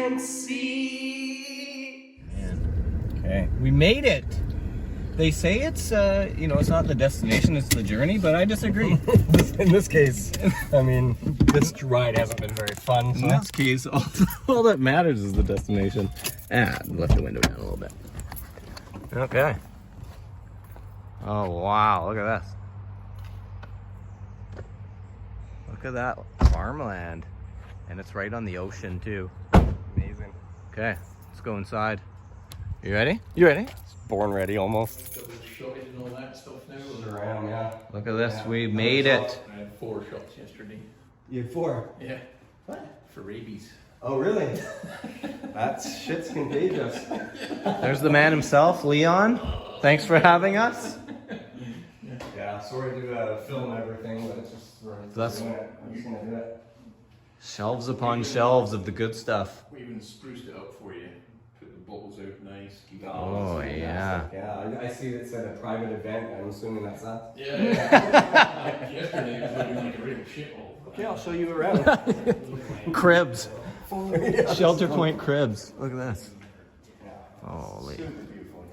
can't see. Okay, we made it. They say it's, it's not the destination, it's the journey, but I disagree. In this case, I mean, this ride hasn't been very fun. So. In this case, all that matters is the destination. Left the window down a little bit. Okay. Oh, wow, look at this. Look at that farmland. And it's right on the ocean, too. Amazing. Okay, let's go inside. You ready? You ready? Born ready, almost. Double shotted and all that stuff now. Sure am, yeah. Look at this, we made it. I had 4 shots yesterday. You had 4? Yeah. What? For rabies. Oh, really? That's shit's contagious. There's the man himself, Leon. Thanks for having us. Yeah, sorry to film everything, but it's just we're That's- doing it. I'm just gonna do it. Shelves upon shelves of the good stuff. We even spruced it up for you. Put the bottles out nice. Keep it Oh, yeah. Yeah, I see it said a private event. I'm assuming that's that. Yeah. Yesterday it was looking like a real shithole. Okay, I'll show you around. Cribs. Shelter Point Cribs. Look at this. Holy. Super beautiful.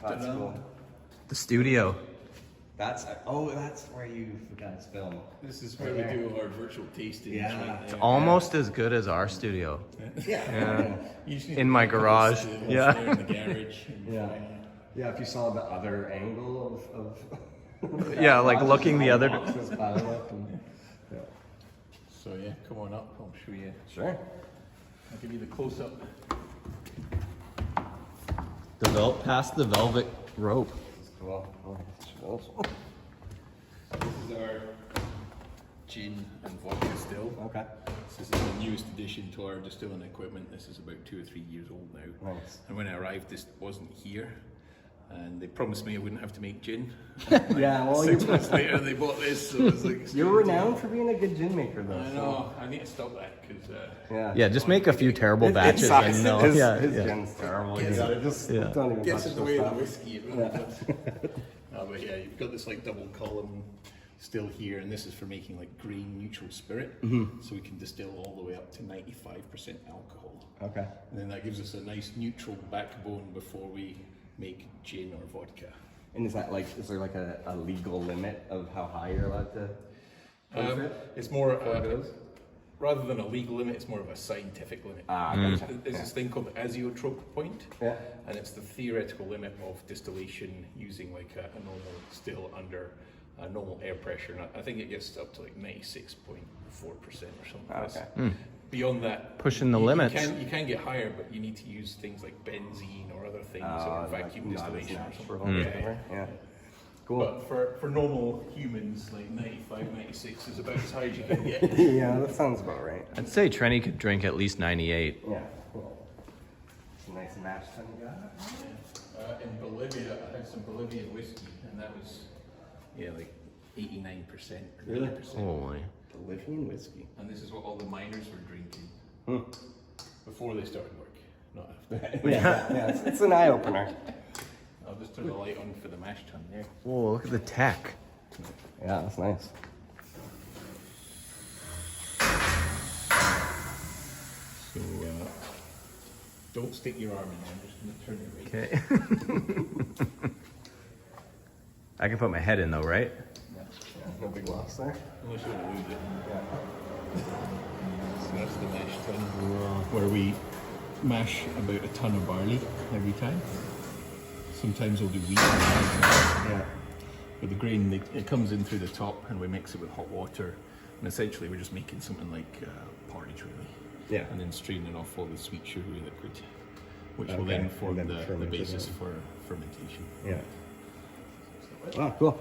That's cool. The studio. That's where you guys film. This is where we do our virtual tastings. Yeah. Right It's there. almost as good as our studio. Yeah. You just need In to my put a couple garage. stills Yeah. there in the garage. Yeah. Yeah, if you saw the other angle of Yeah, like looking the other. boxes piling up and, yeah. So yeah, come on up. I'll show you. Sure. I'll give you the close up. Past the velvet rope. Well, This is our gin and vodka still. okay. This is the newest addition to our distilling equipment. This is about 2 or 3 years old now. Nice. And when I arrived, this wasn't here. And they promised me I wouldn't have to make gin. Yeah, well, 6 months later, they bought this. So it was like, you're renowned for being a good gin maker, though. I know. I need to stop that because Yeah, just make a few terrible It batches sucks. and no. His Yeah, his yeah. gin's terrible. Gets- Yeah, just yeah. don't even gets touch in the the way of the stuff. whiskey. It really does. But yeah, you've got this like double column still here, and this is for making like grain neutral spirit. So we can distill all the way up to 95% alcohol. Okay. And then that gives us a nice neutral backbone before we make gin or vodka. And is there like a legal limit of how high you're allowed to push it? It's more, Before it goes? rather than a legal limit, it's more of a scientific limit. Gotcha. There's this thing called the azeotrope point, Yeah. and it's the theoretical limit of distillation using like a normal still under normal air pressure. And I think it gets up to like 96.4% or something. Okay. Beyond that, Pushing the you limits. You can get higher, but you need to use things like benzene or other things or vacuum not as distillation or natural. something. Yeah. Cool. But for normal humans, like 95, 96 is about as high as you can get. Yeah, that sounds about right. I'd say Trenny could drink at least 98. Yeah. Cool. It's a nice match ton you got. In Bolivia, I had some Bolivian whiskey, and that was, like 89% or 90%. Holy. Bolivian whiskey. And this is what all the miners were drinking before they started work, not after. Yeah, it's an eye opener. I'll just turn the light on for the mash tun there. Whoa, look at the tech. Yeah, that's nice. So, don't stick your arm in there, I'm just going to turn it right. Okay. I can put my head in though, right? No big loss there. Unless you want to lose it. So that's the mash tun, where we mash about a ton of barley every time. Sometimes we'll do wheat. Yeah. But the grain, it comes in through the top, and we mix it with hot water. And essentially, we're just making something like porridge, really. Yeah. And then straining off all the sweet sugary liquid, which will Okay, then form and then the ferment it basis out. for fermentation. Yeah. Oh, cool.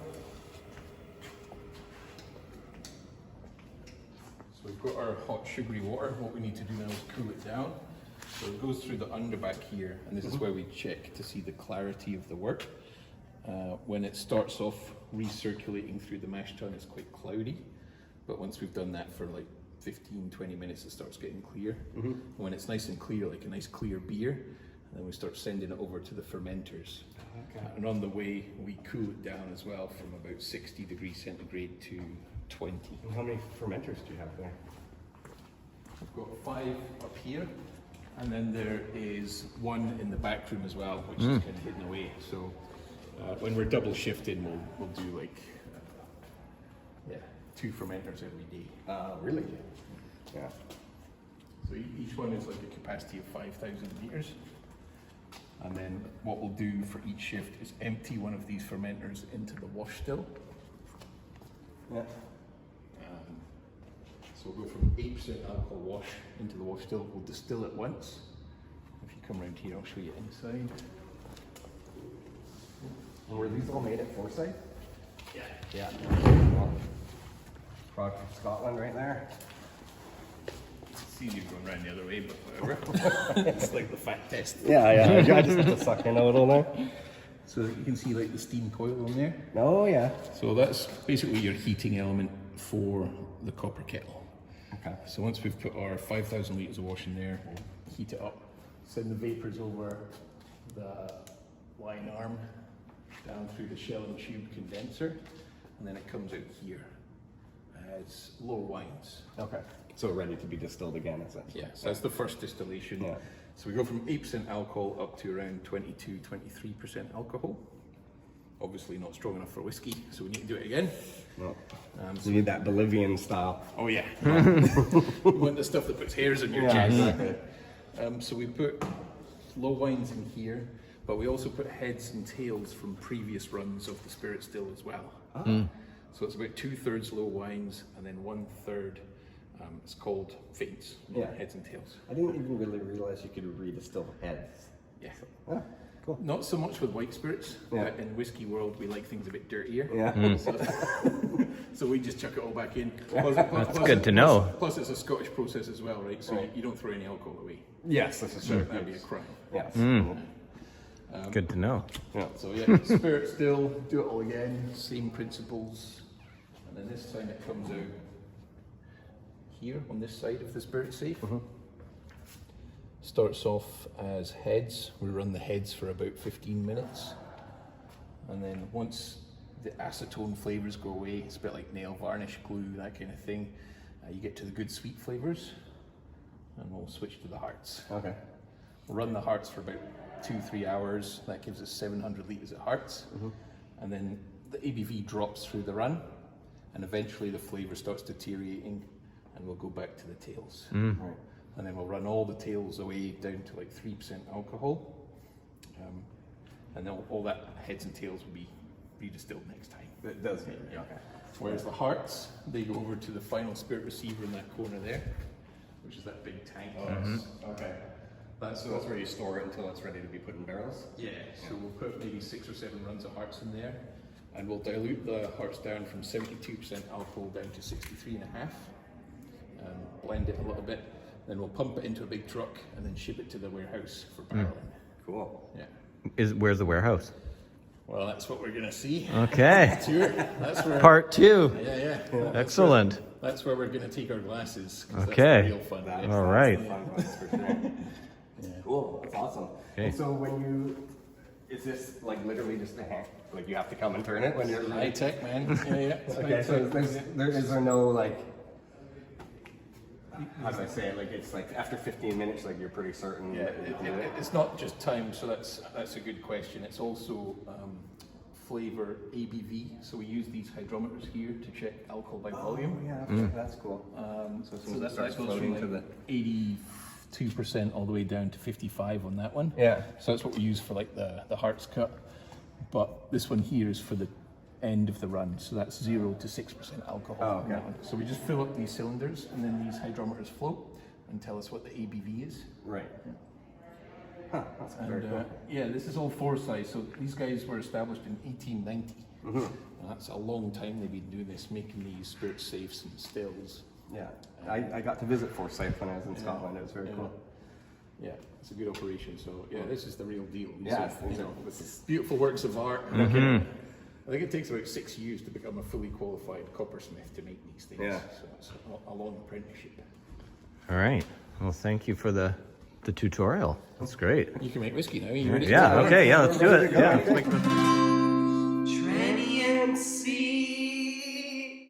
So we've got our hot sugary water. What we need to do now is cool it down. So it goes through the underback here, and this is where we check to see the clarity of the work. When it starts off recirculating through the mash tun, it's quite cloudy. But once we've done that for like 15, 20 minutes, it starts getting clear. And when it's nice and clear, like a nice clear beer, and then we start sending it over to the fermenters. Okay. And on the way, we cool it down as well from about 60 degrees centigrade to 20. And how many fermenters do you have there? We've got 5 up here, and then there is 1 in the back room as well, which is kind of hidden away. So when we're double shifting, we'll do like 2 fermenters every day. Really? Yeah. So each one is like a capacity of 5,000 litres. And then what we'll do for each shift is empty one of these fermenters into the wash still. Yeah. So we'll go from 8% alcohol wash into the wash still. We'll distill it once. If you come around here, I'll show you inside. And were these all made at Forsyth? Yeah. Yeah. Product from Scotland right there. It's easier going around the other way, but whatever. It's like the fat test. Yeah, yeah. I just have to suck in a little there. So you can see like the steam coil on there. Oh, yeah. So that's basically your heating element for the copper kettle. Okay. So once we've put our 5,000 litres of wash in there, we'll heat it up, send the vapours over the line arm, down through the shell and tube condenser, and then it comes out here as low wines. Okay. So ready to be distilled again, essentially. Yeah, so that's the first distillation. Yeah. So we go from 8% alcohol up to around 22, 23% alcohol. Obviously not strong enough for whiskey, so we need to do it again. No. So you need that Bolivian style. Oh yeah. You want the stuff that puts hairs on your chest. Exactly. So we put low wines in here, but we also put heads and tails from previous runs of the spirit still as well. So it's about 2/3 low wines and then 1/3 it's called fades, heads and tails. I didn't even really realize you could redistill heads. Yeah. Ah, cool. Not so much with white spirits, Yeah. but in whiskey world we like things a bit dirtier. Yeah. So we just chuck it all back in. That's good to know. Plus it's a Scottish process as well, right? So you don't throw any alcohol away. Yes, this is true. That'd be a crime. Yes. Good to know. Yeah. So yeah, spirit still, do it all again, same principles. And then this time it comes out here on this side of the spirit safe. Starts off as heads. We run the heads for about 15 minutes. And then once the acetone flavours go away, it's a bit like nail varnish, glue, that kind of thing. You get to the good sweet flavours. And we'll switch to the hearts. Okay. We'll run the hearts for about 2-3 hours. That gives us 700 litres of hearts. And then the ABV drops through the run. And eventually the flavour starts deteriorating and we'll go back to the tails. Right. And then we'll run all the tails away down to like 3% alcohol. And then all that heads and tails will be redistilled next time. It does. Yeah. Okay. Whereas the hearts, they go over to the final spirit receiver in that corner there, which is that big tank. Okay. So that's where you store it until it's ready to be put in barrels? Yeah, so we'll put maybe 6 or 7 runs of hearts in there, and we'll dilute the hearts down from 72% alcohol down to 63.5. Blend it a little bit, then we'll pump it into a big truck and then ship it to the warehouse for barreling. Cool. Yeah. Where's the warehouse? Well, that's what we're gonna see. Okay. Tour. That's where. Part 2. Yeah. Excellent. That's where we're gonna take our glasses. 'Cause Okay. That's the real fun. All right. For sure. Cool. That's awesome. Okay. And so when you, is this like literally just a hand? Like you have to come and turn it when you're High tech, man. Yeah. Okay, so is there no like, how do I say it? Like it's like after 15 minutes, like you're pretty certain. Yeah, that you can do it? it's not just time, so that's a good question. It's also flavor ABV. So we use these hydrometers here to check alcohol by volume. Oh, yeah, that's cool. So that starts goes floating from to like 82% all the way down to 55 on that one. Yeah. So that's what we use for like the hearts cut. But this one here is for the end of the run, so that's 0 to 6% alcohol. Oh, on that okay. one. So we just fill up these cylinders, and then these hydrometers float and tell us what the ABV is. Right. Huh, that's very And cool. yeah, this is all Forsyth. So these guys were established in 1890. And that's a long time they've been doing this, making these spirit safes and stills. Yeah, I got to visit Forsyth when I was in Scotland. It was very cool. Yeah, it's a good operation. So yeah, this is the real deal. Yeah, These are beautiful works of art. I think it takes about 6 years to become a fully qualified coppersmith to make these things. Yeah. So it's a long apprenticeship. All right. Well, thank you for the tutorial. That's great. You can make whiskey now. You ready? Yeah. Okay. Yeah. Let's do it. Yeah. Let's make this.